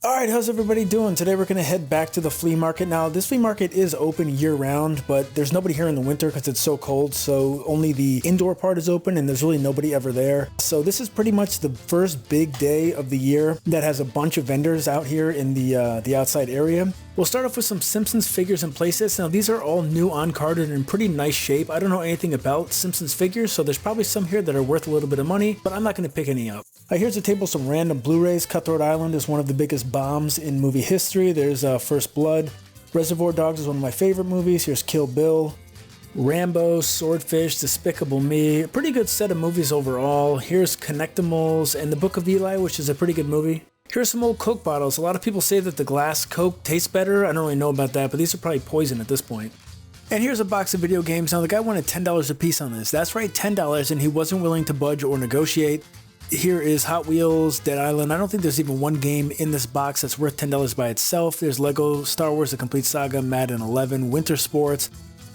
Alright, how's everybody doing? Today we're going to head back to the flea market. Now, this flea market is open year-round, but there's nobody here in the winter because it's so cold, so only the indoor part is open and there's really nobody ever there. So this is pretty much the first big day of the year that has a bunch of vendors out here in the outside area. We'll start off with some Simpsons figures and playsets. Now, these are all new on-carded and in pretty nice shape. I don't know anything about Simpsons figures, so there's probably some here that are worth a little bit of money, but I'm not going to pick any up. Here's a table of some random Blu-rays. Cutthroat Island is one of the biggest bombs in movie history. There's First Blood. Reservoir Dogs is one of my favorite movies. Here's Kill Bill. Rambo, Swordfish, Despicable Me. A pretty good set of movies overall. Here's Connectimals and The Book of Eli, which is a pretty good movie. Here's some old Coke bottles. A lot of people say that the glass Coke tastes better. I don't really know about that, but these are probably poison at this point. And here's a box of video games. Now, the guy wanted $10 a piece on this. That's right, $10, and he wasn't willing to budge or negotiate. Here is Hot Wheels, Dead Island. I don't think there's even one game in this box that's worth $10 by itself. There's Lego Star Wars The Complete Saga, Madden 11, Winter Sports.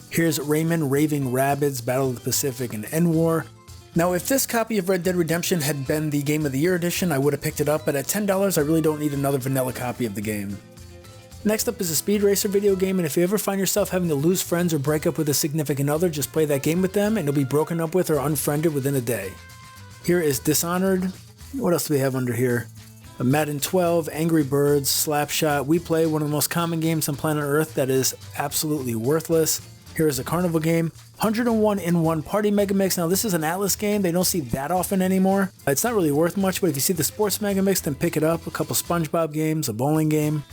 Here's Rayman, Raving Rabbids, Battle of the Pacific, and End War. Now, if this copy of Red Dead Redemption had been the Game of the Year edition, I would have picked it up, but at $10, I really don't need another vanilla copy of the game. Next up is a Speed Racer video game, and if you ever find yourself having to lose friends or break up with a significant other, just play that game with them, and you'll be broken up with or unfriended within a day. Here is Dishonored. What else do we have under here? Madden 12, Angry Birds, Slapshot. We play one of the most common games on planet Earth that is absolutely worthless. Here is a carnival game. 101 in 1 Party Mega Mix. Now, this is an Atlas game. They don't see that often anymore. It's not really worth much, but if you see the Sports Mega Mix, then pick it up. A couple SpongeBob games, a bowling game.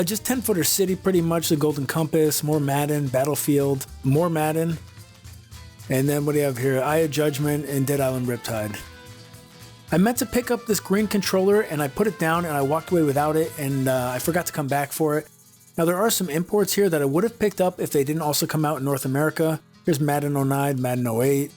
Just 10-footer City, pretty much. The Golden Compass, more Madden, Battlefield, more Madden. And then what do you have here? Eye of Judgment and Dead Island Riptide. I meant to pick up this green controller and I put it down and I walked away without it, and I forgot to come back for it. Now, there are some imports here that I would have picked up if they didn't also come out in North America. Here's Madden 09, Madden 08,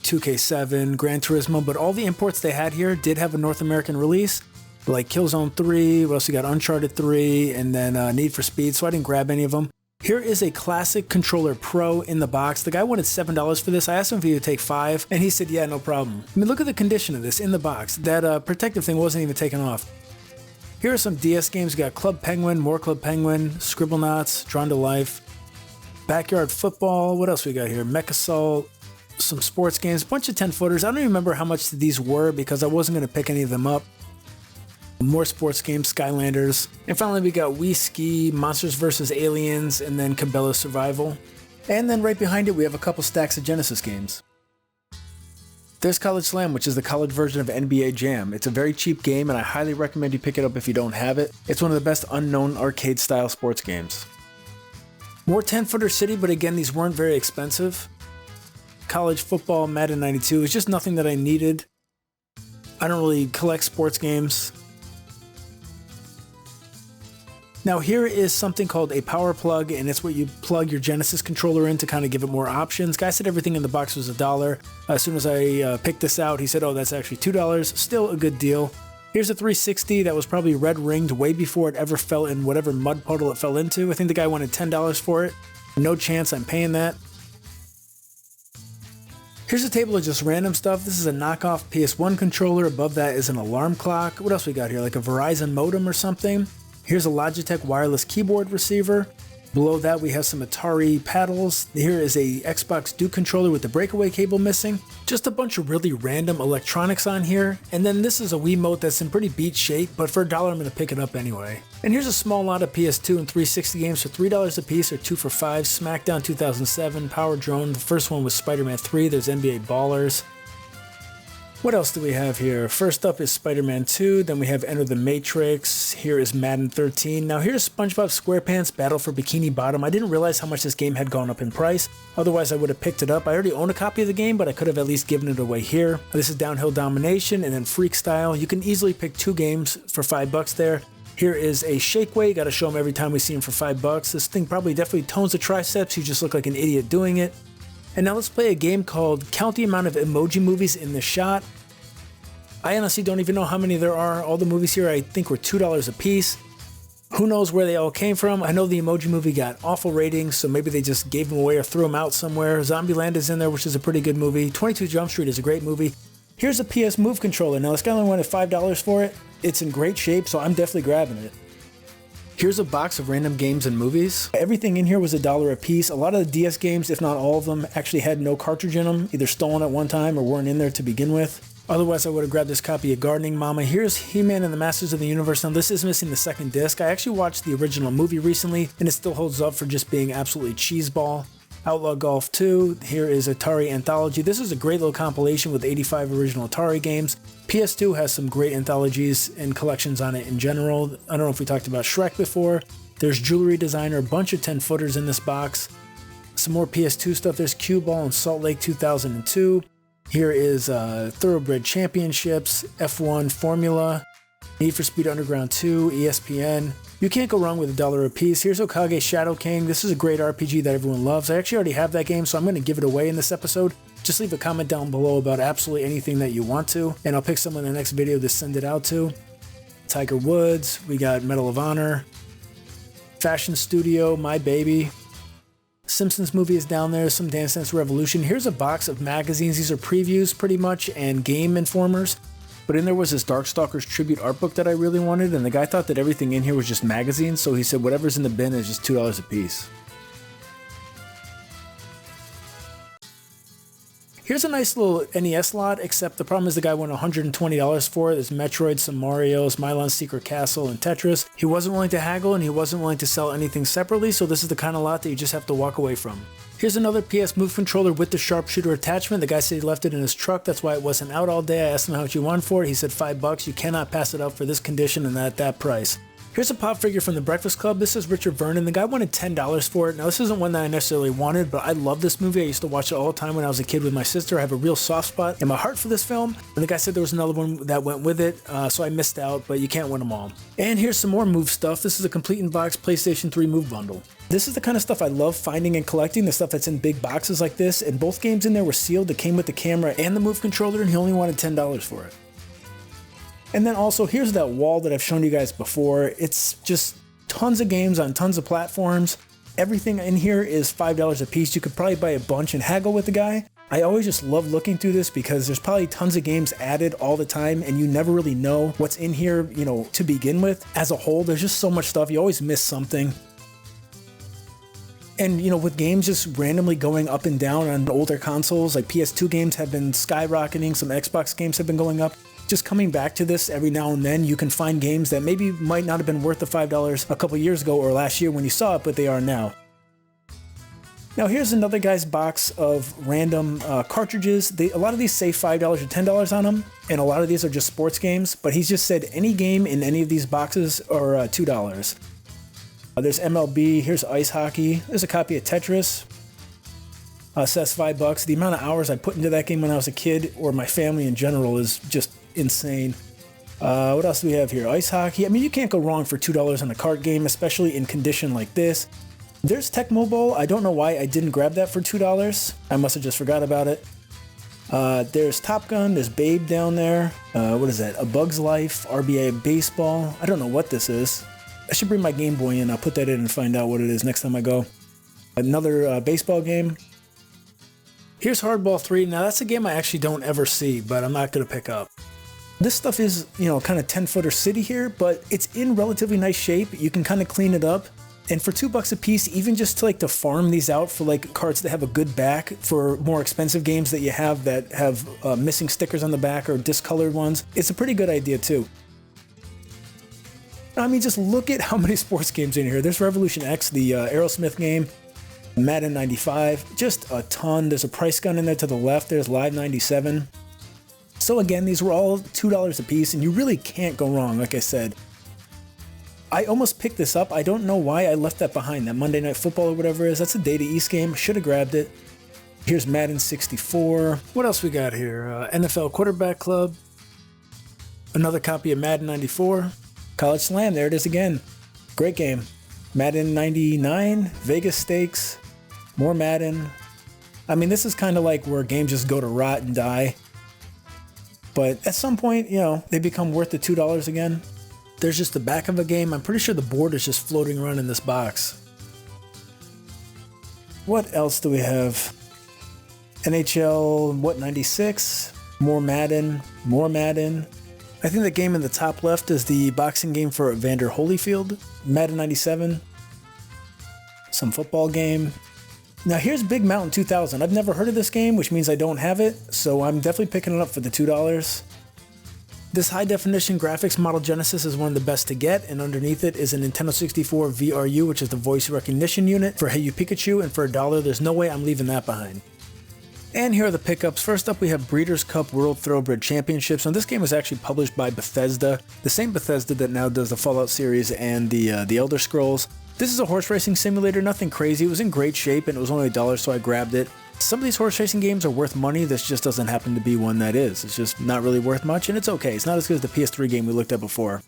2K7, Gran Turismo, but all the imports they had here did have a North American release, like Killzone 3, what else you got? Uncharted 3, and then Need for Speed, so I didn't grab any of them. Here is a classic controller Pro in the box. The guy wanted $7 for this. I asked him if he would take $5, and he said, yeah, no problem. I mean, look at the condition of this in the box. That protective thing wasn't even taken off. Here are some DS games. We got Club Penguin, more Club Penguin, Scribblenauts, Drawn to Life, Backyard Football. What else we got here? Mech Assault, some sports games, a bunch of 10-footers. I don't even remember how much these were because I wasn't going to pick any of them up. More sports games, Skylanders. And finally, we got Wii Ski, Monsters vs. Aliens, and then Cabela's Survival. And then right behind it, we have a couple stacks of Genesis games. There's College Slam, which is the college version of NBA Jam. It's a very cheap game, and I highly recommend you pick it up if you don't have it. It's one of the best unknown arcade-style sports games. More 10-footer City, but again, these weren't very expensive. College Football, Madden 92. It's just nothing that I needed. I don't really collect sports games. Now, here is something called a power plug, and it's what you plug your Genesis controller in to kind of give it more options. Guy said everything in the box was $1. As soon as I picked this out, he said, oh, that's actually $2. Still a good deal. Here's a 360 that was probably red ringed way before it ever fell in whatever mud puddle it fell into. I think the guy wanted $10 for it. No chance I'm paying that. Here's a table of just random stuff. This is a knockoff PS1 controller. Above that is an alarm clock. What else we got here? Like a Verizon modem or something. Here's a Logitech wireless keyboard receiver. Below that, we have some Atari paddles. Here is a Xbox Duke controller with the breakaway cable missing. Just a bunch of really random electronics on here. And then this is a Wiimote that's in pretty beat shape, but for $1, I'm going to pick it up anyway. And here's a small lot of PS2 and 360 games for $3 a piece or 2 for $5. SmackDown 2007, Power Drone. The first one was Spider-Man 3. There's NBA Ballers. What else do we have here? First up is Spider-Man 2, then we have Enter the Matrix, here is Madden 13. Now here's SpongeBob SquarePants Battle for Bikini Bottom. I didn't realize how much this game had gone up in price, otherwise I would have picked it up. I already own a copy of the game, but I could have at least given it away here. This is Downhill Domination and then Freak Style. You can easily pick 2 games for $5 there. Here is a shake weight, gotta show him every time we see him for $5. This thing probably definitely tones the triceps, you just look like an idiot doing it. And now let's play a game called Count the Amount of Emoji Movies in the Shot. I honestly don't even know how many there are. All the movies here I think were $2 a piece. Who knows where they all came from? I know the Emoji Movie got awful ratings, so maybe they just gave them away or threw them out somewhere. Zombieland is in there, which is a pretty good movie. 22 Jump Street is a great movie. Here's a PS Move controller. Now this guy only wanted $5 for it. It's in great shape, so I'm definitely grabbing it. Here's a box of random games and movies. Everything in here was $1 a piece. A lot of the DS games, if not all of them, actually had no cartridge in them, either stolen at one time or weren't in there to begin with. Otherwise, I would have grabbed this copy of Gardening Mama. Here's He-Man and the Masters of the Universe. Now, this is missing the second disc. I actually watched the original movie recently, and it still holds up for just being absolutely cheeseball. Outlaw Golf 2. Here is Atari Anthology. This is a great little compilation with 85 original Atari games. PS2 has some great anthologies and collections on it in general. I don't know if we talked about Shrek before. There's Jewelry Designer, a bunch of 10-footers in this box. Some more PS2 stuff. There's Cue Ball and Salt Lake 2002. Here is Thoroughbred Championships, F1 Formula, Need for Speed Underground 2, ESPN. You can't go wrong with $1 a piece. Here's Okage Shadow King. This is a great RPG that everyone loves. I actually already have that game, so I'm going to give it away in this episode. Just leave a comment down below about absolutely anything that you want to, and I'll pick someone in the next video to send it out to. Tiger Woods, we got Medal of Honor, Fashion Studio, My Baby. Simpsons movie is down there, some Dance Dance Revolution. Here's a box of magazines. These are previews pretty much and Game Informers. But in there was this Darkstalkers tribute art book that I really wanted, and the guy thought that everything in here was just magazines, so he said whatever's in the bin is just $2 a piece. Here's a nice little NES lot, except the problem is the guy went $120 for it. There's Metroid, some Marios, Milon's Secret Castle, and Tetris. He wasn't willing to haggle, and he wasn't willing to sell anything separately, so this is the kind of lot that you just have to walk away from. Here's another PS Move controller with the sharpshooter attachment. The guy said he left it in his truck, that's why it wasn't out all day. I asked him how much you want for it. He said $5. You cannot pass it up for this condition and at that price. Here's a pop figure from the Breakfast Club. This is Richard Vernon. The guy wanted $10 for it. Now, this isn't one that I necessarily wanted, but I love this movie. I used to watch it all the time when I was a kid with my sister. I have a real soft spot in my heart for this film. And the guy said there was another one that went with it, so I missed out, but you can't win them all. And here's some more Move stuff. This is a complete in-box PlayStation 3 Move bundle. This is the kind of stuff I love finding and collecting, the stuff that's in big boxes like this. And both games in there were sealed. It came with the camera and the Move controller, and he only wanted $10 for it. And then also, here's that wall that I've shown you guys before. It's just tons of games on tons of platforms. Everything in here is $5 a piece. You could probably buy a bunch and haggle with the guy. I always just love looking through this because there's probably tons of games added all the time and you never really know what's in here, to begin with. As a whole, there's just so much stuff. You always miss something. And, with games just randomly going up and down on older consoles, like PS2 games have been skyrocketing, some Xbox games have been going up. Just coming back to this every now and then, you can find games that maybe might not have been worth the $5 a couple years ago or last year when you saw it, but they are now. Now here's another guy's box of random cartridges. A lot of these say $5 or $10 on them, and a lot of these are just sports games, but he's just said any game in any of these boxes are $2. There's MLB, here's ice hockey, there's a copy of Tetris. Says $5. The amount of hours I put into that game when I was a kid, or my family in general, is just insane. What else do we have here? Ice hockey. I mean, you can't go wrong for $2 on a cart game, especially in condition like this. There's Tecmo Bowl. I don't know why I didn't grab that for $2. I must have just forgot about it. There's Top Gun. There's Babe down there. What is that? A Bug's Life. RBI Baseball. I don't know what this is. I should bring my Game Boy in. I'll put that in and find out what it is next time I go. Another baseball game. Here's Hardball 3. Now that's a game I actually don't ever see, but I'm not going to pick up. This stuff is, kind of 10-footer city here, but it's in relatively nice shape. You can kind of clean it up. And for $2 a piece, even just to farm these out for carts that have a good back for more expensive games that you have that have missing stickers on the back or discolored ones, it's a pretty good idea too. I mean, just look at how many sports games in here. There's Revolution X, the Aerosmith game. Madden 95, just a ton. There's a price gun in there to the left. There's Live 97. So again, these were all $2 a piece, and you really can't go wrong, like I said. I almost picked this up. I don't know why I left that behind, that Monday Night Football or whatever it is. That's a Data East game. Should have grabbed it. Here's Madden 64. What else we got here? NFL Quarterback Club. Another copy of Madden 94. College Slam, there it is again. Great game. Madden 99, Vegas Stakes, more Madden. I mean, this is kind of like where games just go to rot and die. But at some point, they become worth the $2 again. There's just the back of a game. I'm pretty sure the board is just floating around in this box. What else do we have? NHL, 96? More Madden, more Madden. I think the game in the top left is the boxing game for Evander Holyfield, Madden 97, some football game. Now here's Big Mountain 2000. I've never heard of this game, which means I don't have it, so I'm definitely picking it up for the $2. This high definition graphics model Genesis is one of the best to get, and underneath it is a Nintendo 64 VRU, which is the voice recognition unit for Hey You Pikachu, and for $1, there's no way I'm leaving that behind. And here are the pickups. First up, we have Breeders' Cup World Thoroughbred Championships. Now, this game was actually published by Bethesda, the same Bethesda that now does the Fallout series and the Elder Scrolls. This is a horse racing simulator, nothing crazy. It was in great shape and it was only $1, so I grabbed it. Some of these horse racing games are worth money. This just doesn't happen to be one that is. It's just not really worth much, and it's okay. It's not as good as the PS3 game we looked at before.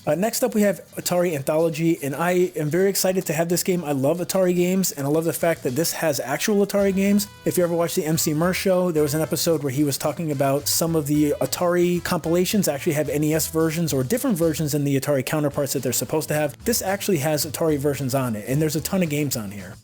Next up, we have Atari Anthology, and I am very excited to have this game. I love Atari games, and I love the fact that this has actual Atari games. If you ever watched the MC Mur show, there was an episode where he was talking about some of the Atari compilations actually have NES versions or different versions than the Atari counterparts that they're supposed to have. This actually has Atari versions on it, and there's a ton of games on here.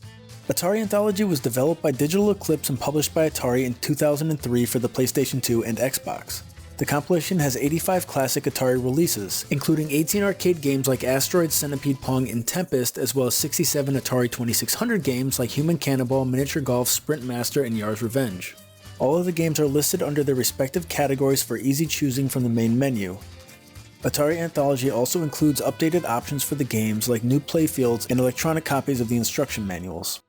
Atari Anthology was developed by Digital Eclipse and published by Atari in 2003 for the PlayStation 2 and Xbox. The compilation has 85 classic Atari releases, including 18 arcade games like Asteroid, Centipede Pong, and Tempest, as well as 67 Atari 2600 games like Human Cannonball, Miniature Golf, Sprint Master, and Yar's Revenge. All of the games are listed under their respective categories for easy choosing from the main menu. Atari Anthology also includes updated options for the games like new playfields and electronic copies of the instruction manuals.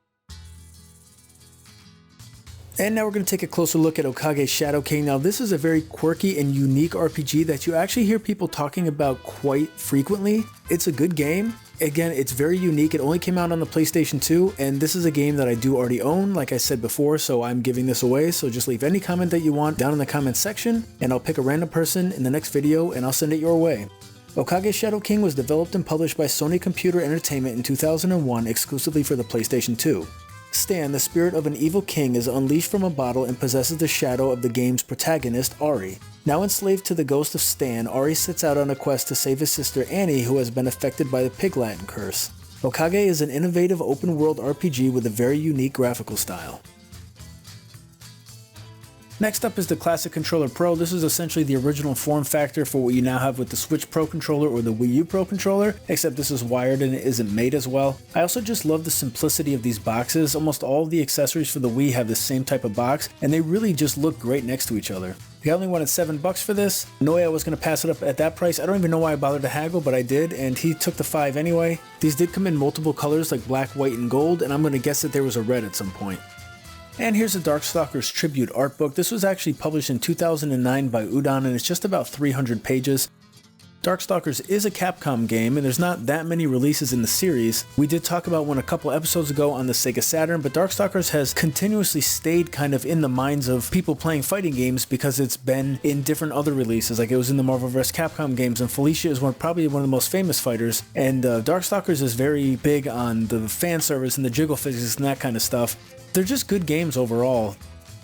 And now we're going to take a closer look at Okage Shadow King. Now this is a very quirky and unique RPG that you actually hear people talking about quite frequently. It's a good game. Again, it's very unique. It only came out on the PlayStation 2, and this is a game that I do already own, like I said before, so I'm giving this away. So just leave any comment that you want down in the comments section, and I'll pick a random person in the next video and I'll send it your way. Okage Shadow King was developed and published by Sony Computer Entertainment in 2001 exclusively for the PlayStation 2. Stan, the spirit of an evil king, is unleashed from a bottle and possesses the shadow of the game's protagonist, Ari. Now enslaved to the ghost of Stan, Ari sets out on a quest to save his sister Annie, who has been affected by the Pig Latin curse. Okage is an innovative open-world RPG with a very unique graphical style. Next up is the Classic Controller Pro. This is essentially the original form factor for what you now have with the Switch Pro Controller or the Wii U Pro Controller, except this is wired and it isn't made as well. I also just love the simplicity of these boxes. Almost all of the accessories for the Wii have the same type of box, and they really just look great next to each other. I only wanted $7 for this. No way I was going to pass it up at that price. I don't even know why I bothered to haggle, but I did, and he took the $5 anyway. These did come in multiple colors like black, white, and gold, and I'm going to guess that there was a red at some point. And here's the Darkstalkers Tribute art book. This was actually published in 2009 by Udon, and it's just about 300 pages. Darkstalkers is a Capcom game, and there's not that many releases in the series. We did talk about one a couple episodes ago on the Sega Saturn, but Darkstalkers has continuously stayed kind of in the minds of people playing fighting games because it's been in different other releases, like it was in the Marvel vs. Capcom games, and Felicia is probably one of the most famous fighters, and Darkstalkers is very big on the fan service and the jiggle physics and that kind of stuff. They're just good games overall.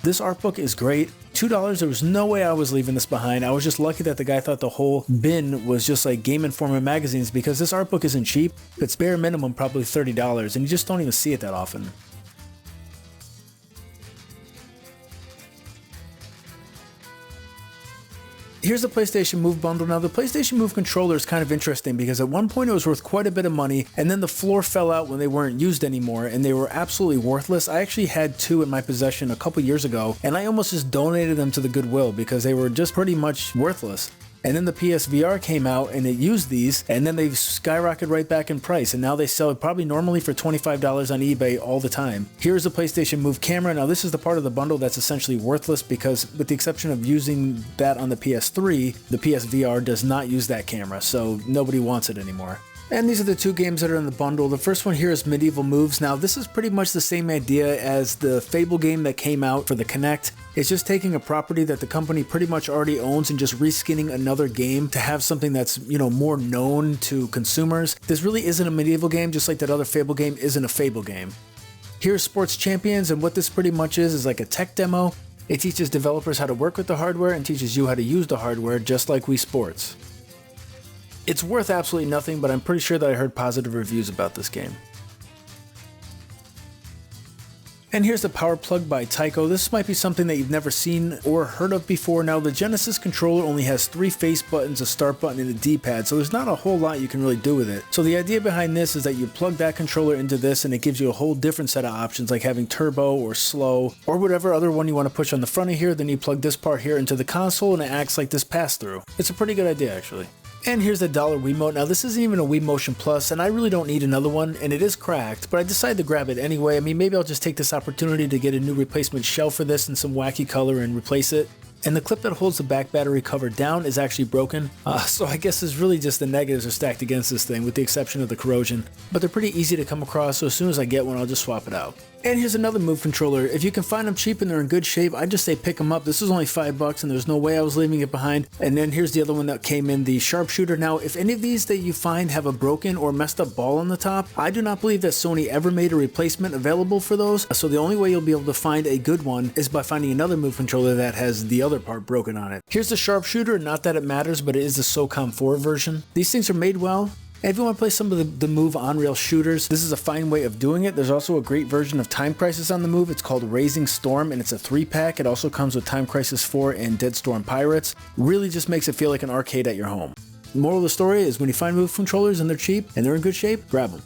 This art book is great. $2, there was no way I was leaving this behind. I was just lucky that the guy thought the whole bin was just like Game Informer magazines, because this art book isn't cheap. It's bare minimum probably $30, and you just don't even see it that often. Here's the PlayStation Move bundle. Now the PlayStation Move controller is kind of interesting because at one point it was worth quite a bit of money, and then the floor fell out when they weren't used anymore and they were absolutely worthless. I actually had two in my possession a couple years ago, and I almost just donated them to the Goodwill because they were just pretty much worthless. And then the PSVR came out and it used these, and then they skyrocketed right back in price, and now they sell it probably normally for $25 on eBay all the time. Here's the PlayStation Move camera. Now this is the part of the bundle that's essentially worthless because with the exception of using that on the PS3, the PSVR does not use that camera, so nobody wants it anymore. And these are the two games that are in the bundle. The first one here is Medieval Moves. Now this is pretty much the same idea as the Fable game that came out for the Kinect. It's just taking a property that the company pretty much already owns and just reskinning another game to have something that's, more known to consumers. This really isn't a medieval game, just like that other Fable game isn't a Fable game. Here's Sports Champions, and what this pretty much is like a tech demo. It teaches developers how to work with the hardware and teaches you how to use the hardware, just like Wii Sports. It's worth absolutely nothing, but I'm pretty sure that I heard positive reviews about this game. And here's the power plug by Tyco. This might be something that you've never seen or heard of before. Now, the Genesis controller only has 3 face buttons, a start button, and a D-pad, so there's not a whole lot you can really do with it. So the idea behind this is that you plug that controller into this and it gives you a whole different set of options, like having turbo or slow or whatever other one you want to push on the front of here. Then you plug this part here into the console and it acts like this pass-through. It's a pretty good idea, actually. And here's the $1 Wiimote. Now, this isn't even a Wii Motion Plus, and I really don't need another one, and it is cracked, but I decided to grab it anyway. I mean, maybe I'll just take this opportunity to get a new replacement shell for this in some wacky color and replace it. And the clip that holds the back battery cover down is actually broken, so I guess it's really just the negatives are stacked against this thing, with the exception of the corrosion. But they're pretty easy to come across, so as soon as I get one, I'll just swap it out. And here's another Move controller. If you can find them cheap and they're in good shape, I just say pick them up. This was only $5 and there's no way I was leaving it behind. And then here's the other one that came in, the Sharpshooter. Now, if any of these that you find have a broken or messed up ball on the top, I do not believe that Sony ever made a replacement available for those. So the only way you'll be able to find a good one is by finding another Move controller that has the other part broken on it. Here's the Sharpshooter. Not that it matters, but it is the SOCOM 4 version. These things are made well. And if you want to play some of the Move on-rail shooters, this is a fine way of doing it. There's also a great version of Time Crisis on the Move. It's called Raising Storm, and it's a 3-pack. It also comes with Time Crisis 4 and Dead Storm Pirates. Really just makes it feel like an arcade at your home. The moral of the story is when you find Move controllers and they're cheap and they're in good shape, grab them.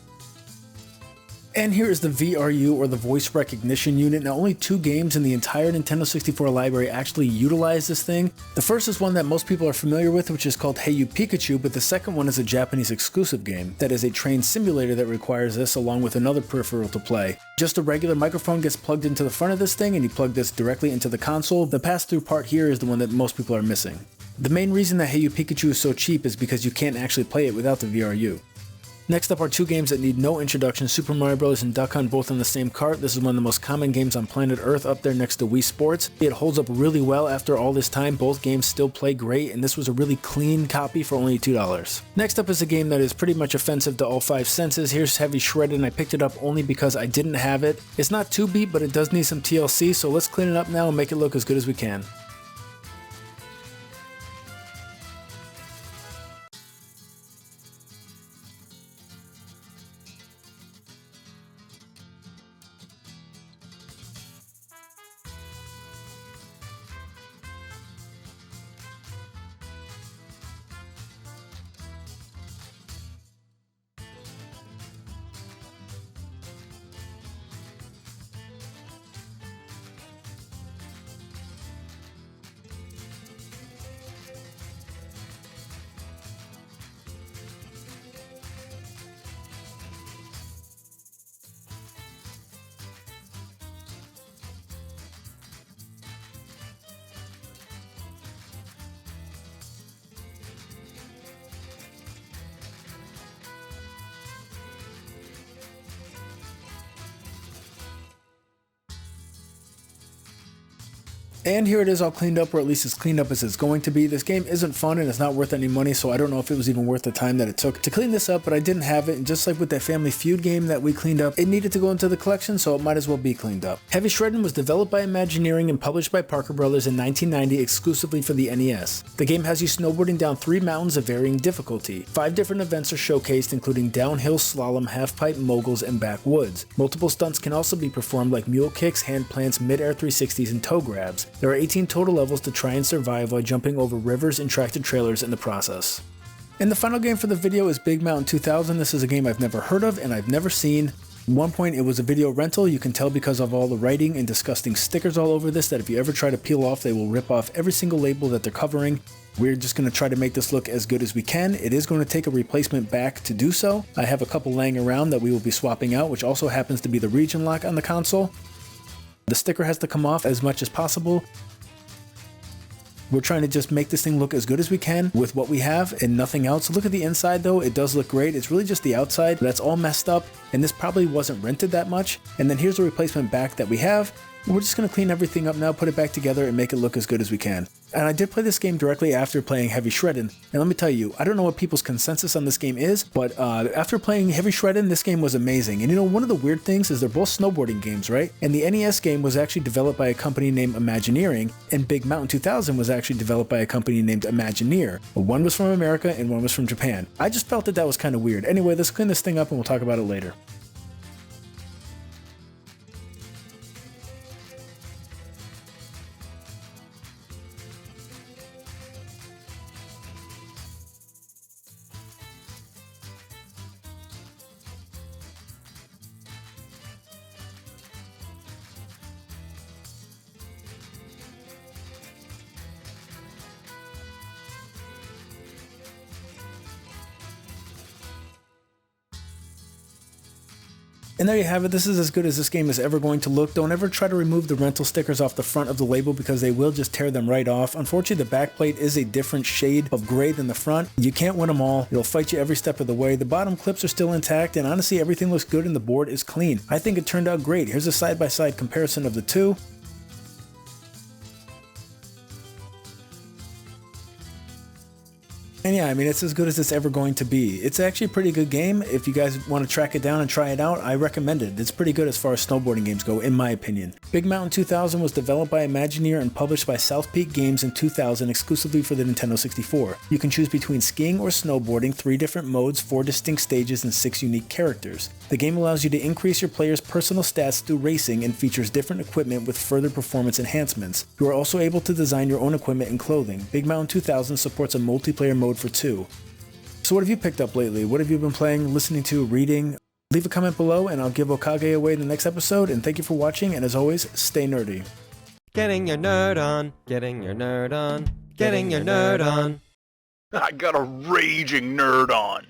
And here is the VRU, or the Voice Recognition Unit. Now, only 2 games in the entire Nintendo 64 library actually utilize this thing. The first is one that most people are familiar with, which is called Hey You Pikachu, but the second one is a Japanese exclusive game that is a train simulator that requires this along with another peripheral to play. Just a regular microphone gets plugged into the front of this thing and you plug this directly into the console. The pass-through part here is the one that most people are missing. The main reason that Hey You Pikachu is so cheap is because you can't actually play it without the VRU. Next up are 2 games that need no introduction, Super Mario Bros. And Duck Hunt, both on the same cart. This is one of the most common games on planet Earth, up there next to Wii Sports. It holds up really well after all this time. Both games still play great, and this was a really clean copy for only $2. Next up is a game that is pretty much offensive to all 5 senses. Here's Heavy Shredded, and I picked it up only because I didn't have it. It's not 2-beat, but it does need some TLC, so let's clean it up now and make it look as good as we can. And here it is all cleaned up, or at least as cleaned up as it's going to be. This game isn't fun and it's not worth any money, so I don't know if it was even worth the time that it took to clean this up, but I didn't have it, and just like with that Family Feud game that we cleaned up, it needed to go into the collection, so it might as well be cleaned up. Heavy Shredding was developed by Imagineering and published by Parker Brothers in 1990 exclusively for the NES. The game has you snowboarding down 3 mountains of varying difficulty. 5 different events are showcased, including downhill, slalom, half-pipe, moguls, and backwoods. Multiple stunts can also be performed, like mule kicks, hand plants, mid-air 360s, and toe grabs. There are 18 total levels to try and survive while jumping over rivers and tractor trailers in the process. And the final game for the video is Big Mountain 2000. This is a game I've never heard of and I've never seen. At one point it was a video rental. You can tell because of all the writing and disgusting stickers all over this that if you ever try to peel off, they will rip off every single label that they're covering. We're just going to try to make this look as good as we can. It is going to take a replacement back to do so. I have a couple laying around that we will be swapping out, which also happens to be the region lock on the console. The sticker has to come off as much as possible. We're trying to just make this thing look as good as we can with what we have and nothing else. Look at the inside though, it does look great. It's really just the outside that's all messed up, and this probably wasn't rented that much. And then here's the replacement back that we have. We're just going to clean everything up now, put it back together, and make it look as good as we can. And I did play this game directly after playing Heavy Shredding, and let me tell you, I don't know what people's consensus on this game is, but after playing Heavy Shredding, this game was amazing. And you know, one of the weird things is they're both snowboarding games, right? And the NES game was actually developed by a company named Imagineering, and Big Mountain 2000 was actually developed by a company named Imagineer. One was from America and one was from Japan. I just felt that that was kind of weird. Anyway, let's clean this thing up and we'll talk about it later. And there you have it. This is as good as this game is ever going to look. Don't ever try to remove the rental stickers off the front of the label because they will just tear them right off. Unfortunately, the backplate is a different shade of gray than the front. You can't win them all. It'll fight you every step of the way. The bottom clips are still intact, and honestly, everything looks good and the board is clean. I think it turned out great. Here's a side-by-side comparison of the two. And yeah, I mean, it's as good as it's ever going to be. It's actually a pretty good game. If you guys want to track it down and try it out, I recommend it. It's pretty good as far as snowboarding games go, in my opinion. Big Mountain 2000 was developed by Imagineer and published by South Peak Games in 2000 exclusively for the Nintendo 64. You can choose between skiing or snowboarding, 3 different modes, 4 distinct stages, and 6 unique characters. The game allows you to increase your player's personal stats through racing and features different equipment with further performance enhancements. You are also able to design your own equipment and clothing. Big Mountain 2000 supports a multiplayer mode for 2. So what have you picked up lately? What have you been playing, listening to, reading? Leave a comment below and I'll give Okage away in the next episode, and thank you for watching, and as always, stay nerdy. Getting your nerd on, getting your nerd on, getting your nerd on. I got a raging nerd on.